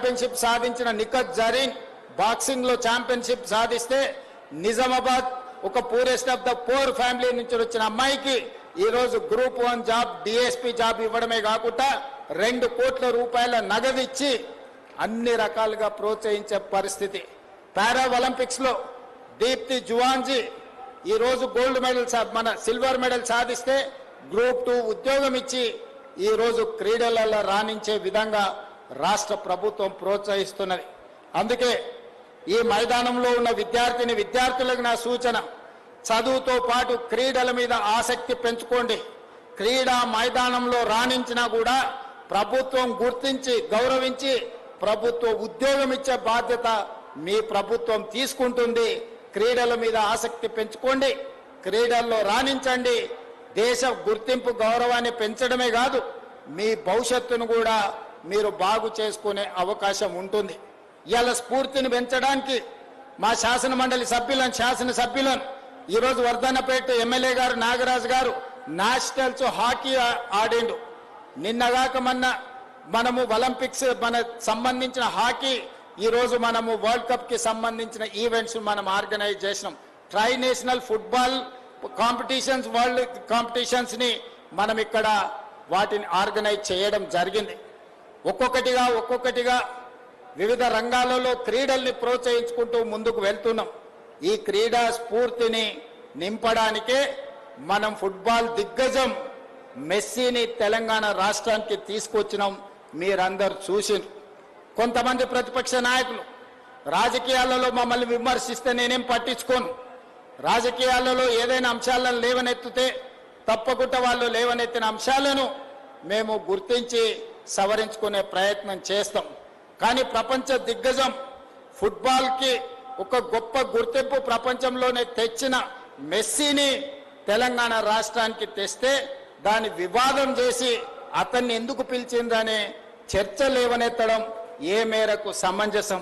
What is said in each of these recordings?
Championship సాధించిన Nikhat Zareen boxing లో championship సాధిస్తే నిజామాబాద్ ఒక poorest of the poor family నుంచి వచ్చిన అమ్మాయికి ఈ రోజు గ్రూప్ 1 జాబ్ డిఎస్పీ జాబ్ ఇవ్వడమే కాకుండా 2 కోట్ల రూపాయల నగదు ఇచ్చి అన్ని రకాలుగా ప్రోత్సహించే పరిస్థితి. పారా ఒలింపిక్స్ లో దీప్తి జువాన్జీ ఈ రోజు గోల్డ్ మెడల్ మన సిల్వర్ మెడల్ సాధిస్తే గ్రూప్ 2 ఉద్యోగం ఇచ్చి ఈ రోజు క్రీడలలో రాణించే విధంగా రాష్ట్ర ప్రభుత్వం ప్రోత్సహిస్తున్నది. అందుకే ఈ మైదానంలో ఉన్న విద్యార్థులకు నా సూచన, చదువుతో పాటు క్రీడల మీద ఆసక్తి పెంచుకోండి. క్రీడా మైదానంలో రాణించినా కూడా ప్రభుత్వం గుర్తించి గౌరవించి ప్రభుత్వ ఉద్యోగం ఇచ్చే బాధ్యత మీ ప్రభుత్వం తీసుకుంటుంది. క్రీడల మీద ఆసక్తి పెంచుకోండి, క్రీడల్లో రాణించండి. దేశ గుర్తింపు గౌరవాన్ని పెంచడమే కాదు, మీ భవిష్యత్తును కూడా మీరు బాగు చేసుకునే అవకాశం ఉంటుంది. ఇవాళ స్ఫూర్తిని పెంచడానికి మా శాసనసభ్యులను ఈరోజు వర్ధన్నపేట ఎమ్మెల్యే గారు నాగరాజు గారు నేషనల్స్ హాకీ ఆడిండు. నిన్నగాక మనము ఒలింపిక్స్ సంబంధించిన హాకీ ఈరోజు మనము వరల్డ్ కప్ కి సంబంధించిన ఈవెంట్స్ మనం ఆర్గనైజ్ చేసినాం. Try national football competitions, world competitions ని మనం ఇక్కడ వాటిని ఆర్గనైజ్ చేయడం జరిగింది. ఒక్కొక్కటిగా వివిధ రంగాలలో క్రీడల్ని ప్రోత్సహించుకుంటూ ముందుకు వెళ్తున్నాం. ఈ క్రీడా స్ఫూర్తిని నింపడానికే మనం ఫుట్బాల్ దిగ్గజం మెస్సీని తెలంగాణ రాష్ట్రానికి తీసుకొచ్చినాం. మీరందరూ చూసిరు. కొంతమంది ప్రతిపక్ష నాయకులు రాజకీయాలలో మమ్మల్ని విమర్శిస్తే నేనేం పట్టించుకోను. రాజకీయాలలో ఏదైనా అంశాలను లేవనెత్తితే తప్పకుండా వాళ్ళు లేవనెత్తిన అంశాలను మేము గుర్తించి సవరించుకునే ప్రయత్నం చేస్తాం. కానీ ప్రపంచ దిగ్గజం ఫుట్బాల్కి ఒక గొప్ప గుర్తింపు ప్రపంచంలోనే తెచ్చిన మెస్సీని తెలంగాణ రాష్ట్రానికి తెస్తే దాని వివాదం చేసి అతన్ని ఎందుకు పిలిచిందనే చర్చ లేవనెత్తడం ఏ మేరకు సమంజసం?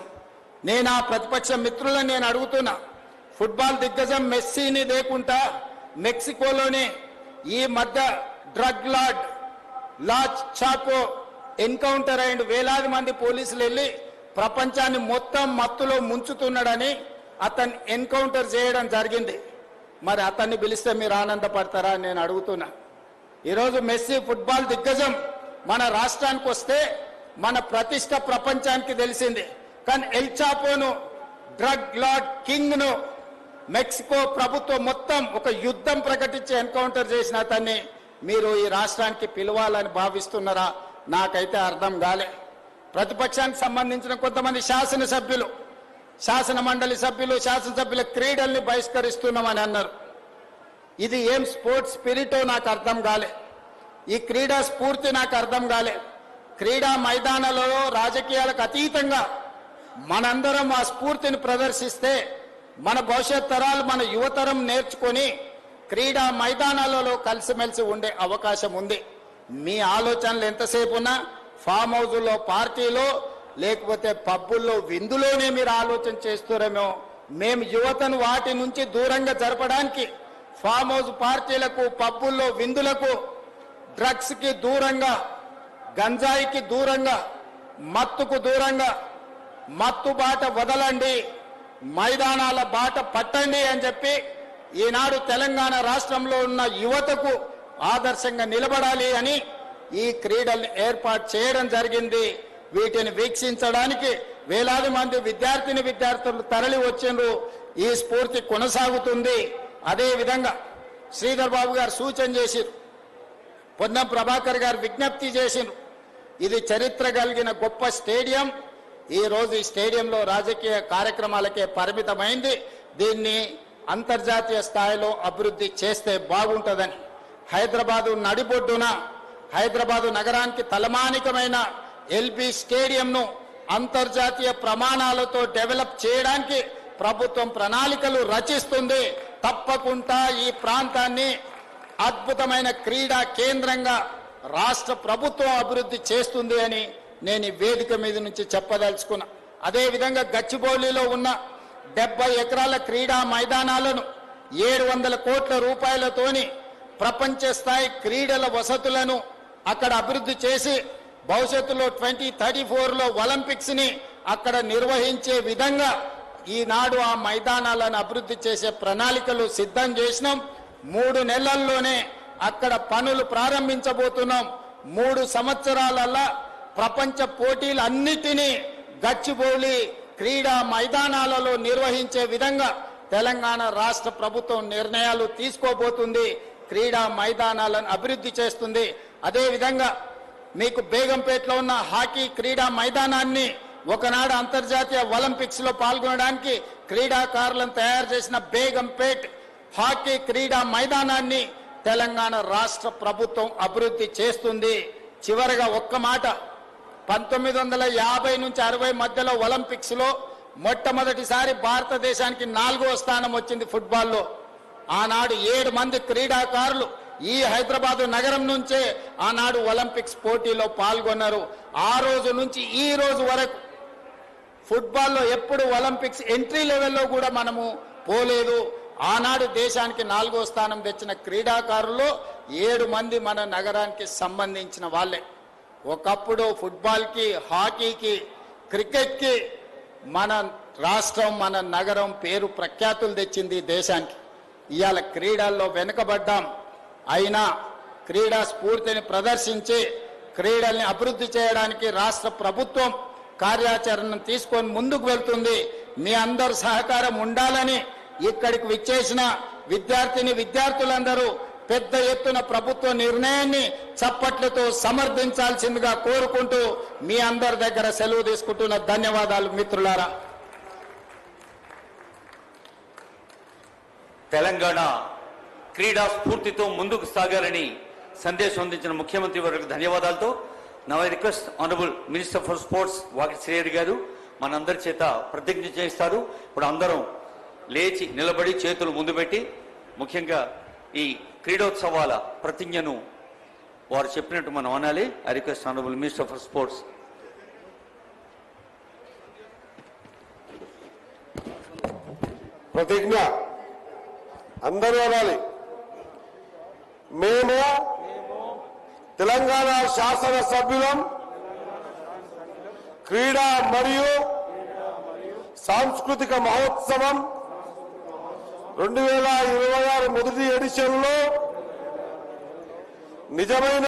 నేను ఆ ప్రతిపక్ష మిత్రులను నేను అడుగుతున్నా, ఫుట్బాల్ దిగ్గజం మెస్సీని లేకుండా మెక్సికోలోనే ఈ మధ్య డ్రగ్ లార్డ్ చాకో ఎన్కౌంటర్ అయిన వేలాది మంది పోలీసులు వెళ్ళి ప్రపంచాన్ని మొత్తం మత్తులో ముంచుతున్నాడని అతన్ని ఎన్కౌంటర్ చేయడం జరిగింది. మరి అతన్ని పిలిస్తే మీరు ఆనందపడతారా అని నేను అడుగుతున్నా. ఈరోజు మెస్సీ ఫుట్బాల్ దిగ్గజం మన రాష్ట్రానికి వస్తే మన ప్రతిష్ట ప్రపంచానికి తెలిసింది. కానీ ఎల్ చాపోను, డ్రగ్ లార్డ్ కింగ్ను మెక్సికో ప్రభుత్వం మొత్తం ఒక యుద్ధం ప్రకటించి ఎన్కౌంటర్ చేసిన అతన్ని మీరు ఈ రాష్ట్రానికి పిలవాలని భావిస్తున్నారా? నాకైతే అర్థం కాలే. ప్రతిపక్షానికి సంబంధించిన కొంతమంది శాసనసభ్యుల క్రీడల్ని బహిష్కరిస్తున్నామని అన్నారు. ఇది ఏం స్పోర్ట్స్ స్పిరిటో నాకు అర్థం కాలే. ఈ క్రీడా స్ఫూర్తి నాకు అర్థం కాలే. క్రీడా మైదానాలలో రాజకీయాలకు అతీతంగా మనందరం ఆ స్ఫూర్తిని ప్రదర్శిస్తే మన భవిష్యత్ తరాలు, మన యువతరం నేర్చుకొని క్రీడా మైదానాలలో కలిసిమెలిసి ఉండే అవకాశం ఉంది. మీ ఆలోచనలు ఎంతసేపు ఉన్నా ఫామ్ హౌజుల్లో, పార్టీలో, లేకపోతే పబ్బుల్లో, విందులోనే మీరు ఆలోచన చేస్తారేమో. మేము యువతను వాటి నుంచి దూరంగా జరపడానికి ఫామ్ హౌస్ పార్టీలకు, పబ్బుల్లో, విందులకు, డ్రగ్స్కి దూరంగా, గంజాయికి దూరంగా, మత్తుకు దూరంగా, మత్తు బాట వదలండి, మైదానాల బాట పట్టండి అని చెప్పి ఈనాడు తెలంగాణ రాష్ట్రంలో ఉన్న యువతకు ఆదర్శంగా నిలబడాలి అని ఈ క్రీడల్ని ఏర్పాటు చేయడం జరిగింది. వీటిని వీక్షించడానికి వేలాది మంది విద్యార్థులు తరలి వచ్చిండ్రు. ఈ స్ఫూర్తి కొనసాగుతుంది. అదే విధంగా శ్రీధర్ బాబు గారు సూచన చేసిరు, పొన్నం ప్రభాకర్ గారు విజ్ఞప్తి చేసిరు. ఇది చరిత్ర కలిగిన గొప్ప స్టేడియం. ఈ రోజు ఈ స్టేడియంలో రాజకీయ కార్యక్రమాలకే పరిమితమైంది. దీన్ని అంతర్జాతీయ స్థాయిలో అభివృద్ధి చేస్తే బాగుంటుందని హైదరాబాదు నడిబొడ్డున, హైదరాబాదు నగరానికి తలమానికమైన ఎల్బీ స్టేడియంను అంతర్జాతీయ ప్రమాణాలతో డెవలప్ చేయడానికి ప్రభుత్వం ప్రణాళికలు రచిస్తుంది. తప్పకుండా ఈ ప్రాంతాన్ని అద్భుతమైన క్రీడా కేంద్రంగా రాష్ట్ర ప్రభుత్వం అభివృద్ధి చేస్తుంది అని నేను ఈ వేదిక మీద నుంచి చెప్పదలుచుకున్నా. అదేవిధంగా గచ్చిబౌలిలో ఉన్న 70 ఎకరాల క్రీడా మైదానాలను 700 కోట్ల రూపాయలతోని ప్రపంచ స్థాయి క్రీడల వసతులను అక్కడ అభివృద్ధి చేసి భవిష్యత్తులో 2034లో ఒలింపిక్స్ ని అక్కడ నిర్వహించే విధంగా ఈనాడు ఆ మైదానాలను అభివృద్ధి చేసే ప్రణాళికలు సిద్ధం చేసినాం. 3 నెలల్లోనే అక్కడ పనులు ప్రారంభించబోతున్నాం. 3 సంవత్సరాలలో ప్రపంచ పోటీలన్నిటినీ గచ్చిబౌలి క్రీడా మైదానాలలో నిర్వహించే విధంగా తెలంగాణ రాష్ట్ర ప్రభుత్వం నిర్ణయాలు తీసుకోబోతుంది. క్రీడా మైదానాలను అభివృద్ధి చేస్తుంది. అదేవిధంగా మీకు బేగంపేటలో ఉన్న హాకీ క్రీడా మైదానాన్ని ఒకనాడు అంతర్జాతీయ ఒలింపిక్స్ లో పాల్గొనడానికి క్రీడాకారులను తయారు చేసిన బేగంపేట్ హాకీ క్రీడా మైదానాన్ని తెలంగాణ రాష్ట్ర ప్రభుత్వం అభివృద్ధి చేస్తుంది. చివరగా ఒక్క మాట, 1950 నుంచి 60 మధ్యలో ఒలింపిక్స్ లో మొట్టమొదటిసారి భారతదేశానికి 4వ స్థానం వచ్చింది ఫుట్బాల్లో. ఆనాడు 7 మంది క్రీడాకారులు ఈ హైదరాబాదు నగరం నుంచే ఆనాడు ఒలింపిక్స్ పోటీలో పాల్గొన్నారు. ఆ రోజు నుంచి ఈ రోజు వరకు ఫుట్బాల్లో ఎప్పుడు ఒలింపిక్స్ ఎంట్రీ లెవెల్లో కూడా మనము పోలేదు. ఆనాడు దేశానికి 4వ స్థానం తెచ్చిన క్రీడాకారుల్లో 7 మంది మన నగరానికి సంబంధించిన వాళ్ళే. ఒకప్పుడు ఫుట్బాల్కి, హాకీకి, క్రికెట్కి మన రాష్ట్రం, మన నగరం పేరు ప్రఖ్యాతులు తెచ్చింది దేశానికి. ఇవాళ క్రీడల్లో వెనుకబడ్డాం. అయినా క్రీడా స్ఫూర్తిని ప్రదర్శించి క్రీడల్ని అభివృద్ధి చేయడానికి రాష్ట్ర ప్రభుత్వం కార్యాచరణను తీసుకొని ముందుకు వెళ్తుంది. మీ అందరి సహకారం ఉండాలని ఇక్కడికి విచ్చేసిన విద్యార్థులందరూ పెద్ద ఎత్తున ప్రభుత్వ నిర్ణయాన్ని చప్పట్లతో సమర్థించాల్సిందిగా కోరుకుంటూ మీ అందరి దగ్గర సెలవు తీసుకుంటున్న ధన్యవాదాలు మిత్రులారా. తెలంగాణ క్రీడా స్ఫూర్తితో ముందుకు సాగాలని సందేశం అందించిన ముఖ్యమంత్రి వారికి ధన్యవాదాలతో now I request honourable minister for sports Vakiti Srihari గారు మనందరి చేత ప్రతిజ్ఞ చేస్తారు. ఇప్పుడు అందరం లేచి నిలబడి చేతులు ముందు పెట్టి ముఖ్యంగా ఈ క్రీడోత్సవాల ప్రతిజ్ఞను వారు చెప్పినట్టు మనం అనాలి. I request honourable minister for sports. ప్రతిజ్ఞ అందరూ అనాలి. మేము తెలంగాణ శాసన సభ్యులం క్రీడా మరియు సాంస్కృతిక మహోత్సవం 2026 మొదటి ఎడిషన్లో నిజమైన